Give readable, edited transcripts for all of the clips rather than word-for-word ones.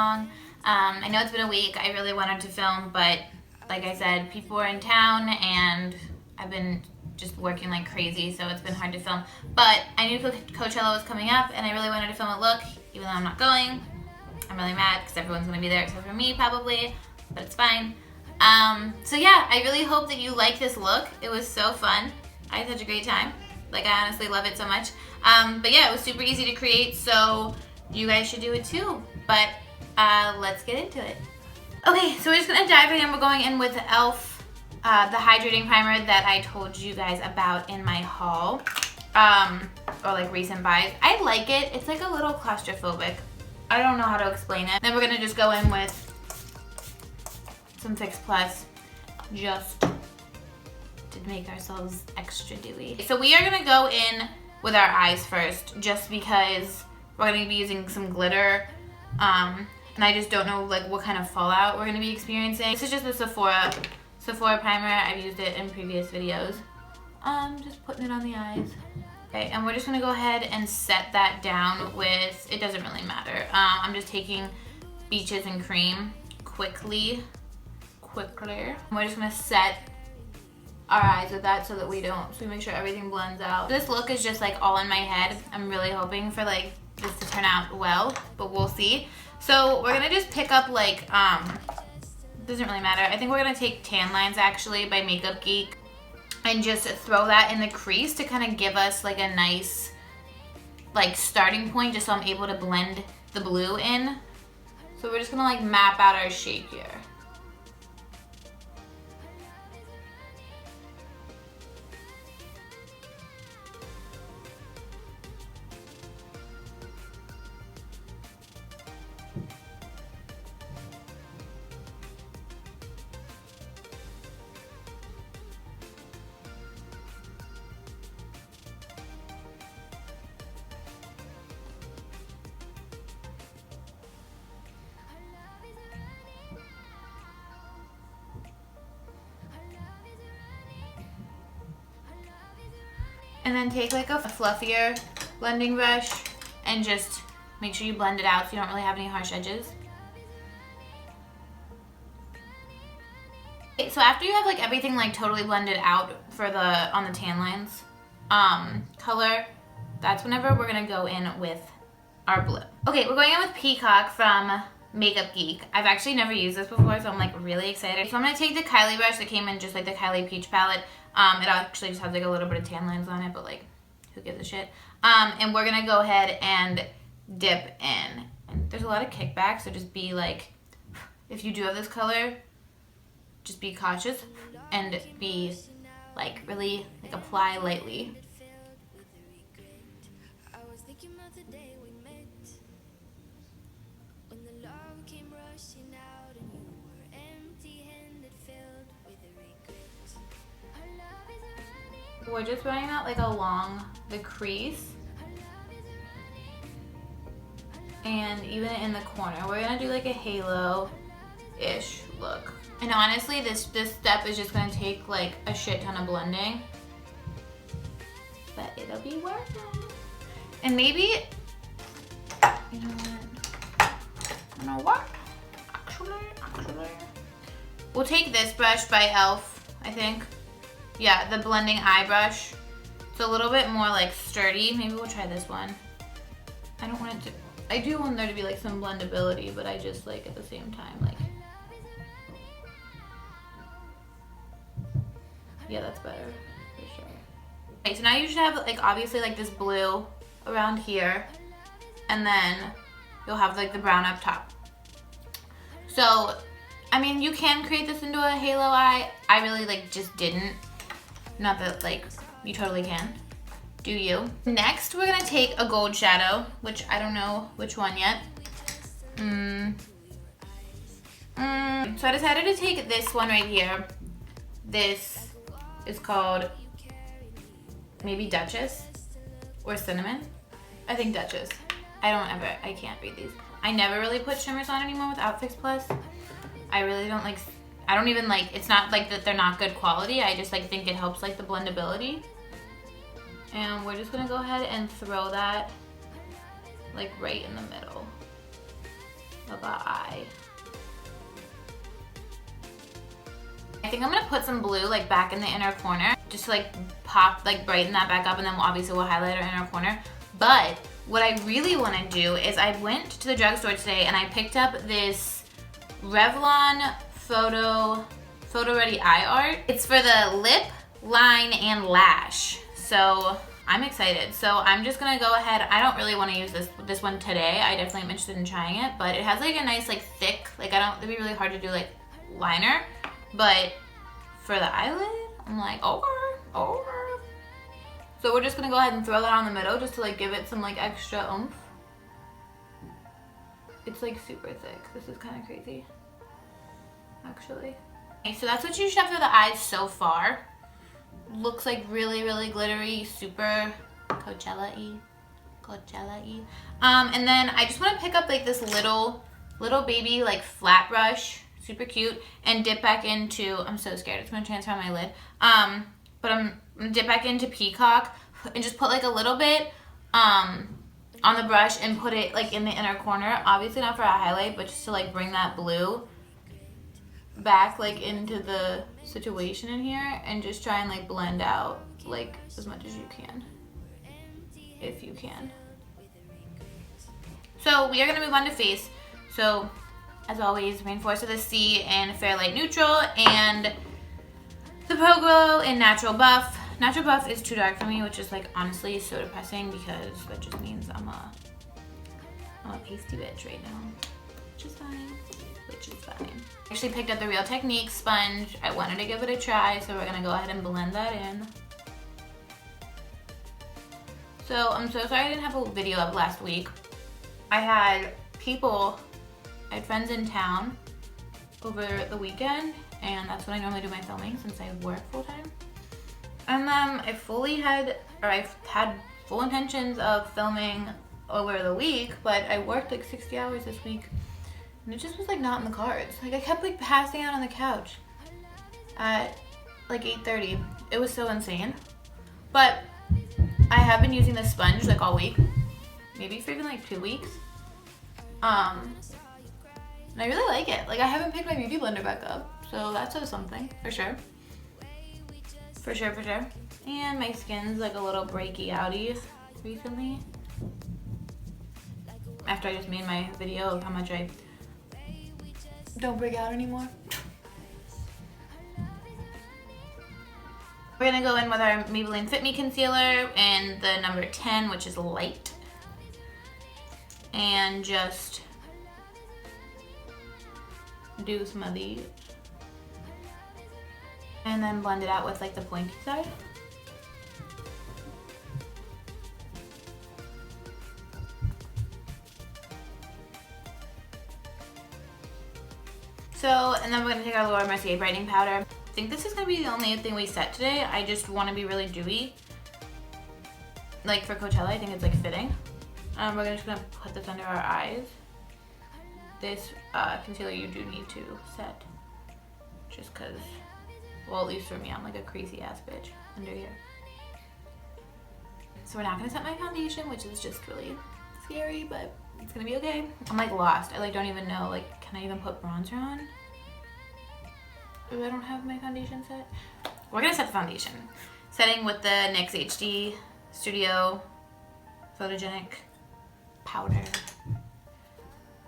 long. I know it's been a week. I really wanted to film, but like I said, people were in town and I've been just working like crazy, so it's been hard to film. But I knew Coachella was coming up and I really wanted to film a look, even though I'm not going. I'm really mad because everyone's gonna be there except for me probably, but it's fine. So yeah, I really hope that you like this look. It was so fun. I had such a great time. Like, I honestly love it so much. But yeah, it was super easy to create, so you guys should do it too. But let's get into it. Okay, so we're just gonna dive right in. We're going in with e.l.f. The Hydrating Primer that I told you guys about in my haul. Or like recent buys. I like it. It's like a little claustrophobic. I don't know how to explain it. Then we're gonna just go in with some Fix Plus just to make ourselves extra dewy. So we are gonna go in with our eyes first, just because we're gonna be using some glitter, and I just don't know like what kind of fallout we're gonna be experiencing. This is just the Sephora primer. I've used it in previous videos. Just putting it on the eyes. Okay, and we're just gonna go ahead and set that down with, it doesn't really matter. I'm just taking Beaches and Cream quickly. We're just gonna set our eyes with that so that we make sure everything blends out. This look is just like all in my head. I'm really hoping for like this to turn out well, but we'll see. So we're gonna just pick up like, doesn't really matter. I think we're gonna take Tanlines actually by Geek and just throw that in the crease to kind of give us like a nice like starting point, just so I'm able to blend the blue in. So we're just gonna like map out our shape here. And then take like a fluffier blending brush and just make sure you blend it out so you don't really have any harsh edges. Okay, so after you have like everything like totally blended out for on the tan lines color, that's whenever we're gonna go in with our blue. Okay, we're going in with Peacock from Geek. I've actually never used this before, so I'm like really excited. So I'm gonna take the Kylie brush that came in just like the Kylie Peach palette. It actually just has like a little bit of tan lines on it, but like, who gives a shit? And we're gonna go ahead and dip in. And there's a lot of kickback, so just be like, if you do have this color, just be cautious and be like really like apply lightly. We're just running that like along the crease and even in the corner. We're gonna do like a halo-ish look. And honestly, this step is just gonna take like a shit ton of blending, but it'll be worth it. And maybe, you know what? You know what? Actually, we'll take this brush by e.l.f. I think. Yeah, the blending eye brush. It's a little bit more like sturdy. Maybe we'll try this one. I don't want it to, I do want there to be like some blendability, but I just like at the same time like, yeah, that's better for sure. Okay, so now you should have like obviously like this blue around here, and then you'll have like the brown up top. So, I mean, you can create this into a halo eye. I really like just didn't. Not that like you totally can. Do you? Next, we're gonna take a gold shadow, which I don't know which one yet. So I decided to take this one right here. This is called maybe Duchess or Cinnamon. I think Duchess. I can't read these. I never really put shimmers on anymore without Fix Plus. I really don't like, I don't even like, it's not like that they're not good quality. I just like think it helps like the blendability. And we're just gonna go ahead and throw that like right in the middle. Look at eye. I think I'm gonna put some blue like back in the inner corner just to like pop, like brighten that back up, and then obviously we'll highlight our inner corner. But what I really wanna do is I went to the drugstore today and I picked up this Revlon Photo Ready Eye Art. It's for the lip, line, and lash. So I'm excited. So I'm just gonna go ahead. I don't really wanna use this one today. I definitely am interested in trying it, but it has like a nice like thick, like it'd be really hard to do like liner. But for the eyelid, I'm like, over. So we're just gonna go ahead and throw that on the middle just to like give it some like extra oomph. It's like super thick. This is kind of crazy, actually. Okay, so that's what you should have for the eyes so far. Looks like really, really glittery, super Coachella-y. And then I just want to pick up like this little baby like flat brush, super cute, and dip back into, I'm so scared it's gonna transfer on my lid. But I'm gonna dip back into Peacock and just put like a little bit on the brush and put it like in the inner corner. Obviously not for a highlight, but just to like bring that blue back like into the situation in here, and just try and like blend out like as much as you can, if you can. So we are gonna move on to face. So as always, Rainforest of the Sea in Fair Light Neutral, and the Proglow in Natural Buff. Natural Buff is too dark for me, which is like honestly so depressing because that just means I'm a pasty bitch right now, which is fine. I actually picked up the Real Technique sponge. I wanted to give it a try, so we're gonna go ahead and blend that in. So I'm so sorry I didn't have a video up last week. I had friends in town over the weekend, and that's when I normally do my filming since I work full time. And then I've had full intentions of filming over the week, but I worked like 60 hours this week, and it just was like not in the cards. Like I kept like passing out on the couch at like 8:30. It was so insane. But I have been using this sponge like all week, maybe for even like 2 weeks. And I really like it. Like I haven't picked my beauty blender back up, so that says something for sure. For sure. And my skin's like a little breaky outy recently, after I just made my video of how much I don't break out anymore. We're gonna go in with our Maybelline Fitme concealer in the number 10, which is light, and just do some of these, and then blend it out with like the pointy side. So, and then we're gonna take our Laura Mercier brightening powder. I think this is gonna be the only thing we set today. I just wanna be really dewy. Like for Coachella, I think it's like fitting. We're just gonna put this under our eyes. This concealer you do need to set, just cause, well, at least for me, I'm like a crazy ass bitch under here. So we're not gonna set my foundation, which is just really scary, but it's gonna be okay. I'm like lost. I like don't even know, like, can I even put bronzer on? Ooh, I don't have my foundation set. We're gonna set the foundation. Setting with the NYX HD Studio Photogenic powder.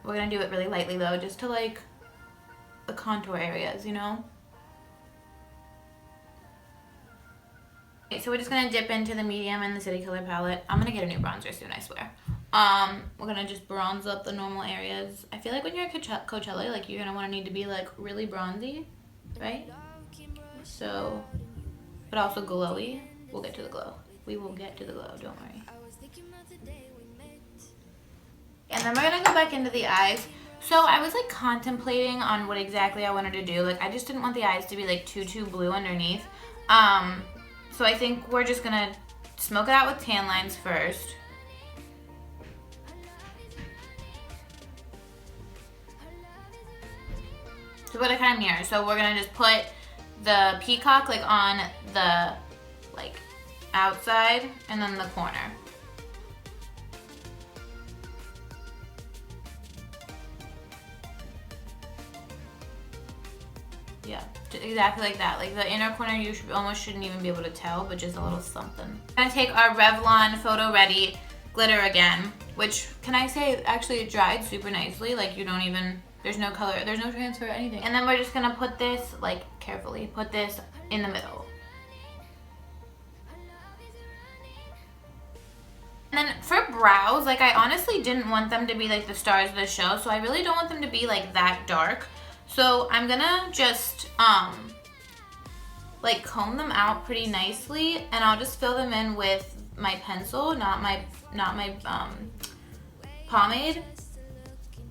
We're gonna do it really lightly though, just to like the contour areas, you know? Okay, so we're just gonna dip into the medium and the City Color palette. I'm gonna get a new bronzer soon, I swear. We're gonna just bronze up the normal areas. I feel like when you're at Coachella, like you're gonna need to be like really bronzy, right? So, but also glowy. We'll get to the glow. We will get to the glow, don't worry. And then we're gonna go back into the eyes. So I was like contemplating on what exactly I wanted to do. Like I just didn't want the eyes to be like too blue underneath. So I think we're just gonna smoke it out with Tanlines first. To put it kind of near. So we're gonna just put the Peacock like on the like outside and then the corner. Yeah, exactly like that. Like the inner corner you almost shouldn't even be able to tell, but just a little something. I'm gonna take our Revlon Photo Ready glitter again, which, can I say, actually it dried super nicely. Like you don't even, there's no color, there's no transfer or anything. And then we're just gonna put this, like carefully, put this in the middle. And then for brows, like I honestly didn't want them to be like the stars of the show, so I really don't want them to be like that dark. So I'm gonna just like comb them out pretty nicely, and I'll just fill them in with my pencil, not my pomade.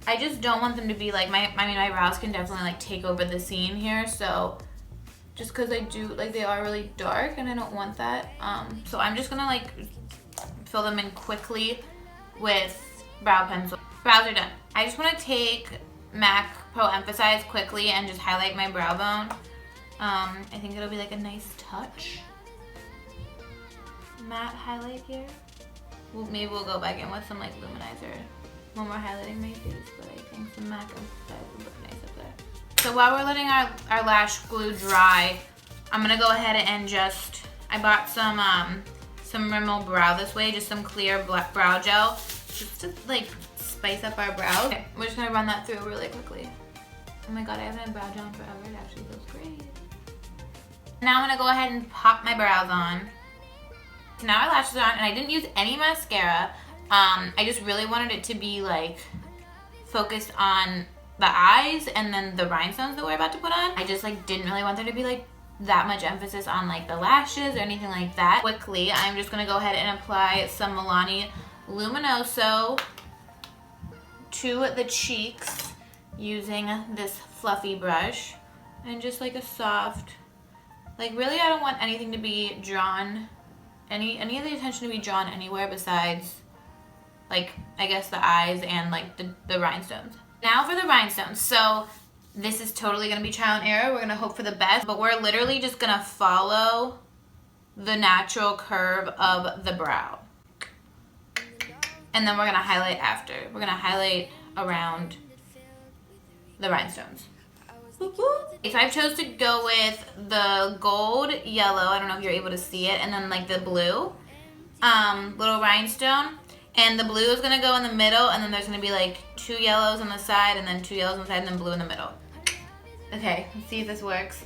I just don't want them to be like my brows can definitely like take over the scene here, so just because I do, like, they are really dark and I don't want that. So I'm just gonna like fill them in quickly with brow pencil. Brows are done. I just want to take MAC Pro Emphasize quickly and just highlight my brow bone. I think it'll be like a nice touch. Matte highlight here. Maybe we'll go back in with some like luminizer when we're highlighting my face, but I think some MAC Emphasize would look nice up there. So while we're letting our lash glue dry, I'm gonna go ahead and just, I bought some Rimmel Brow This Way, just some clear black brow gel, just to like spice up our brows. Okay, we're just gonna run that through really quickly. Oh my god, I haven't had brow gel in forever. It actually feels great. Now I'm gonna go ahead and pop my brows on. So now our lashes are on, and I didn't use any mascara. I just really wanted it to be like focused on the eyes and then the rhinestones that we're about to put on. I just like didn't really want there to be like that much emphasis on like the lashes or anything like that. Quickly, I'm just gonna go ahead and apply some Milani Luminoso to the cheeks using this fluffy brush, and just like a soft, like really I don't want anything to be drawn, any of the attention to be drawn anywhere besides like I guess the eyes and like the rhinestones. Now for the rhinestones. So this is totally gonna be trial and error. We're gonna hope for the best, but we're literally just gonna follow the natural curve of the brow. And then we're gonna highlight after. We're gonna highlight around the rhinestones. So I chose to go with the gold yellow, I don't know if you're able to see it, and then like the blue little rhinestone. And the blue is gonna go in the middle, and then there's gonna be like 2 yellows on the side, and then 2 yellows on the side, and then blue in the middle. Okay, let's see if this works.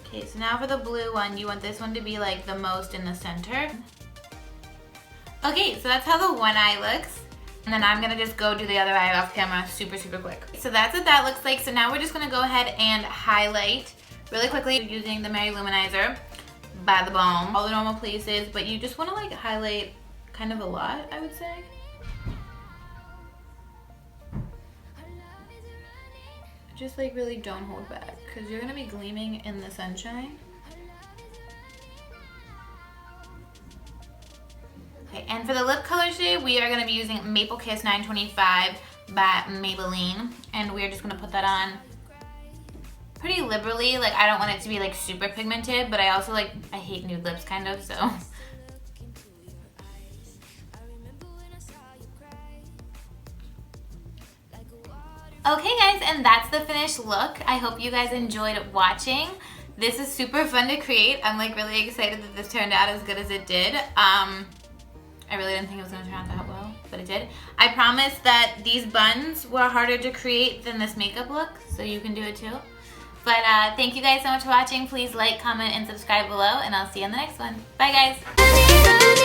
Okay, so now for the blue one, you want this one to be like the most in the center. Okay, so that's how the one eye looks. And then I'm gonna just go do the other eye off camera super quick. So that's what that looks like. So now we're just gonna go ahead and highlight really quickly using the Merry Luminizer by the Balm. All the normal places, but you just wanna like highlight kind of a lot, I would say. Just like really don't hold back, because you're gonna be gleaming in the sunshine. Okay, and for the lip color shade, we are going to be using Maple Kiss 925 by Maybeline, and we're just going to put that on pretty liberally. Like, I don't want it to be like super pigmented, but I also like, I hate nude lips kind of, so. Okay guys, and that's the finished look. I hope you guys enjoyed watching. This is super fun to create. I'm like really excited that this turned out as good as it did. I really didn't think it was gonna turn out that well, but it did. I promise that these buns were harder to create than this makeup look, so you can do it too. But thank you guys so much for watching. Please like, comment, and subscribe below, and I'll see you in the next one. Bye guys.